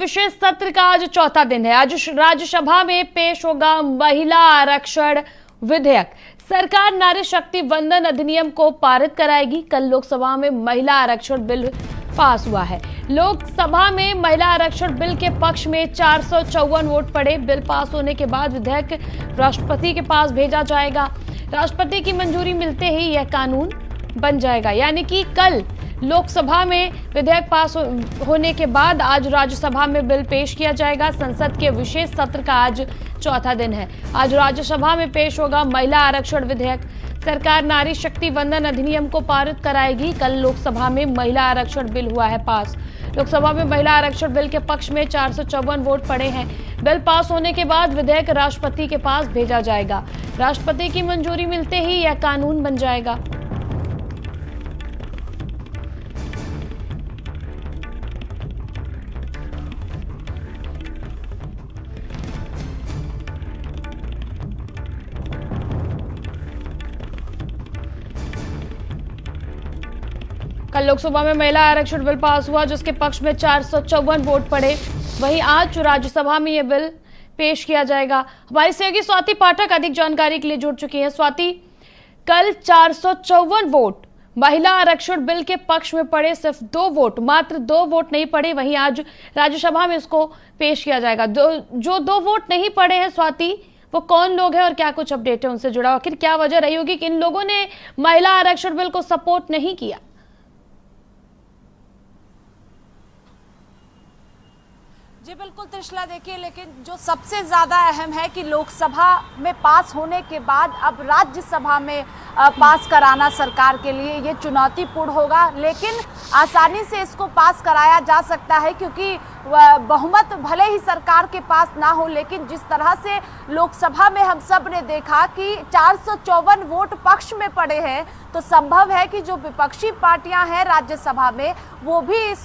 विशेष सत्र का आज चौथा दिन है। आज राज्यसभा में पेश होगा महिला आरक्षण विधेयक। सरकार नारी शक्ति वंदन अधिनियम को पारित कराएगी। कल लोकसभा में महिला आरक्षण बिल पास हुआ है। लोकसभा में महिला आरक्षण बिल के पक्ष में 454 वोट पड़े। बिल पास होने के बाद विधेयक राष्ट्रपति के पास भेजा जाएगा। राष्ट्रपति की मंजूरी मिलते ही यह कानून बन जाएगा। यानी कि कल लोकसभा में विधेयक पास होने के बाद आज राज्यसभा में बिल पेश किया जाएगा। संसद के विशेष सत्र का आज चौथा दिन है। आज राज्यसभा में पेश होगा महिला आरक्षण विधेयक। सरकार नारी शक्ति वंदन अधिनियम को पारित कराएगी। कल लोकसभा में महिला आरक्षण बिल हुआ है पास। लोकसभा में महिला आरक्षण बिल के पक्ष में 454 वोट पड़े हैं। बिल पास होने के बाद विधेयक राष्ट्रपति के पास भेजा जाएगा। राष्ट्रपति की मंजूरी मिलते ही यह कानून बन जाएगा। कल लोकसभा में महिला आरक्षण बिल पास हुआ जिसके पक्ष में 454 वोट पड़े। वहीं आज राज्यसभा में यह बिल पेश किया जाएगा। हमारी सहयोगी स्वाति पाठक अधिक जानकारी के लिए जुड़ चुकी हैं। स्वाति, कल 454 वोट महिला आरक्षण बिल के पक्ष में पड़े, सिर्फ 2 वोट, मात्र 2 वोट नहीं पड़े। वहीं आज राज्यसभा में इसको पेश किया जाएगा। जो 2 वोट नहीं पड़े हैं स्वाति, वो कौन लोग हैं और क्या कुछ अपडेट है उनसे जुड़ा? आखिर क्या वजह रही होगी कि इन लोगों ने महिला आरक्षण बिल को सपोर्ट नहीं किया? जी बिल्कुल त्रिशला, देखिए, लेकिन जो सबसे ज़्यादा अहम है कि लोकसभा में पास होने के बाद अब राज्यसभा में पास कराना सरकार के लिए ये चुनौतीपूर्ण होगा। लेकिन आसानी से इसको पास कराया जा सकता है क्योंकि बहुमत भले ही सरकार के पास ना हो, लेकिन जिस तरह से लोकसभा में हम सब ने देखा कि 454 वोट पक्ष में पड़े हैं, तो संभव है कि जो विपक्षी पार्टियां हैं राज्यसभा में वो भी इस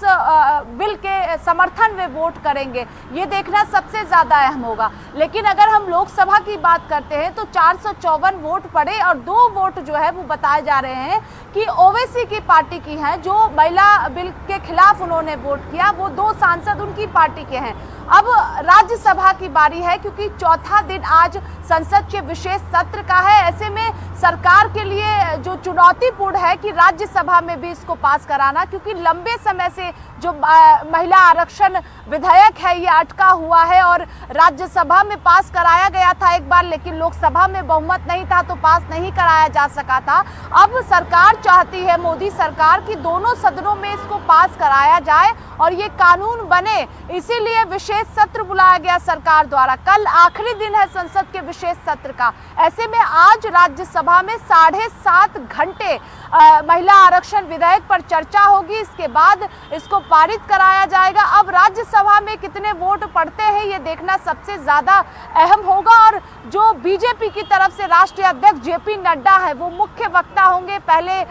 बिल के समर्थन में वोट करेंगे। ये देखना सबसे ज़्यादा अहम होगा। लेकिन अगर हम लोकसभा की बात करते हैं तो 454 वोट पड़े और 2 वोट जो है वो बताए जा रहे हैं कि ओवैसी की पार्टी की हैं। जो महिला बिल के खिलाफ उन्होंने वोट किया वो 2 सांसद उनकी पार्टी के हैं। अब राज्यसभा की बारी है क्योंकि चौथा दिन आज संसद के विशेष सत्र का है। ऐसे में सरकार के लिए जो चुनौतीपूर्ण है कि राज्यसभा में भी इसको पास कराना, क्योंकि लंबे समय से जो महिला आरक्षण विधेयक है ये अटका हुआ है और राज्यसभा में पास कराया गया था एक बार, लेकिन लोकसभा में बहुमत नहीं था तो पास नहीं कराया जा सका था। अब सरकार चाहती है, मोदी सरकार, की दोनों सदनों में इसको पास कराया जाए और ये कानून बने। इसीलिए विशेष सत्र बुलाया गया सरकार द्वारा। कल आखिरी दिन है संसद के विशेष सत्र का। ऐसे में आज राज्यसभा में 7.5 घंटे महिला आरक्षण विधेयक पर चर्चा होगी। इसके बाद इसको पारित कराया जाएगा। अब राज्यसभा में कितने वोट पड़ते हैं ये देखना सबसे ज्यादा अहम होगा। और जो बीजेपी की तरफ से राष्ट्रीय अध्यक्ष जेपी नड्डा है वो मुख्य वक्ता होंगे। पहले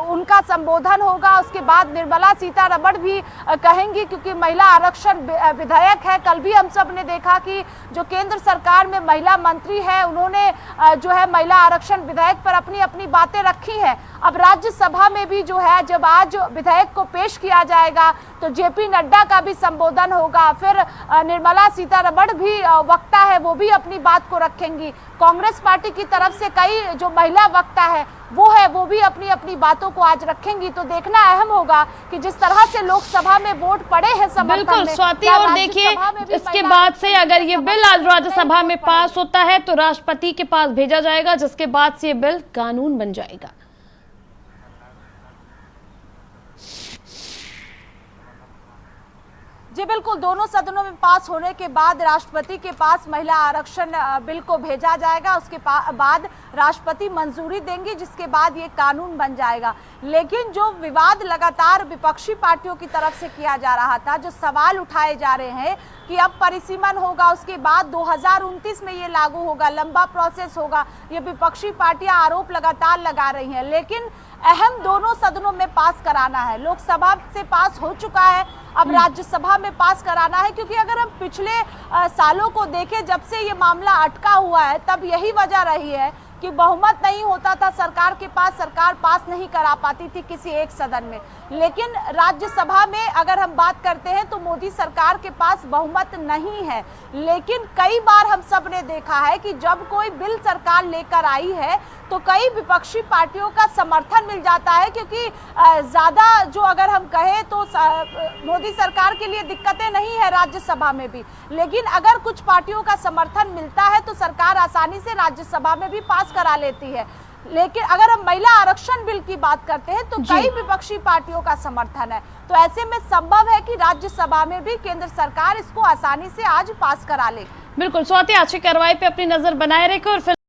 उनका संबोधन होगा, उसके बाद निर्मला सीतारमण भी कहेंगी क्योंकि महिला आरक्षण विधेयक है। कल भी हम सब ने देखा कि जो केंद्र सरकार में महिला मंत्री है उन्होंने जो है महिला आरक्षण विधेयक पर अपनी अपनी बातें रखी हैं। अब राज्यसभा में भी जो है जब आज विधेयक को पेश किया जाएगा तो जेपी नड्डा का भी संबोधन होगा। फिर निर्मला सीतारमण भी वक्ता है, वो भी अपनी बात को रखेंगी। कांग्रेस पार्टी की तरफ से कई जो महिला वक्ता है वो भी अपनी अपनी बातों को आज रखेंगी। तो देखना अहम होगा कि जिस तरह से लोकसभा में वोट पड़े हैं समर्थन में, स्वाति, और देखिए इसके बाद से अगर ये बिल आज राज्यसभा में पास होता है तो राष्ट्रपति के पास भेजा जाएगा, जिसके बाद से ये बिल कानून बन जाएगा। जी बिल्कुल, दोनों सदनों में पास होने के बाद राष्ट्रपति के पास महिला आरक्षण बिल को भेजा जाएगा। उसके बाद राष्ट्रपति मंजूरी देंगे, जिसके बाद ये कानून बन जाएगा। लेकिन जो विवाद लगातार विपक्षी पार्टियों की तरफ से किया जा रहा था, जो सवाल उठाए जा रहे हैं कि अब परिसीमन होगा, उसके बाद 2029 में ये लागू होगा, लंबा प्रोसेस होगा, ये विपक्षी पार्टियां आरोप लगातार लगा रही हैं। लेकिन अहम दोनों सदनों में पास कराना है। लोकसभा से पास हो चुका है, अब राज्यसभा में पास कराना है, क्योंकि अगर हम पिछले सालों को देखें, जब से ये मामला अटका हुआ है तब यही वजह रही है कि बहुमत नहीं होता था सरकार के पास, सरकार पास नहीं करा पाती थी किसी एक सदन में। लेकिन राज्यसभा में अगर हम बात करते हैं तो मोदी सरकार के पास बहुमत नहीं है। लेकिन कई बार हम सब ने देखा है कि जब कोई बिल सरकार लेकर आई है तो कई विपक्षी पार्टियों का समर्थन मिल जाता है, क्योंकि ज़्यादा जो अगर हम कहें तो मोदी सरकार के लिए दिक्कतें नहीं है राज्यसभा में भी, लेकिन अगर कुछ पार्टियों का समर्थन मिलता है तो सरकार आसानी से राज्यसभा में भी पास करा लेती है। लेकिन अगर हम महिला आरक्षण बिल की बात करते हैं तो कई विपक्षी पार्टियों का समर्थन है, तो ऐसे में संभव है कि राज्यसभा में भी केंद्र सरकार इसको आसानी से आज पास करा ले। बिल्कुल स्वाति, अच्छी कार्रवाई पे अपनी नजर बनाए रखें और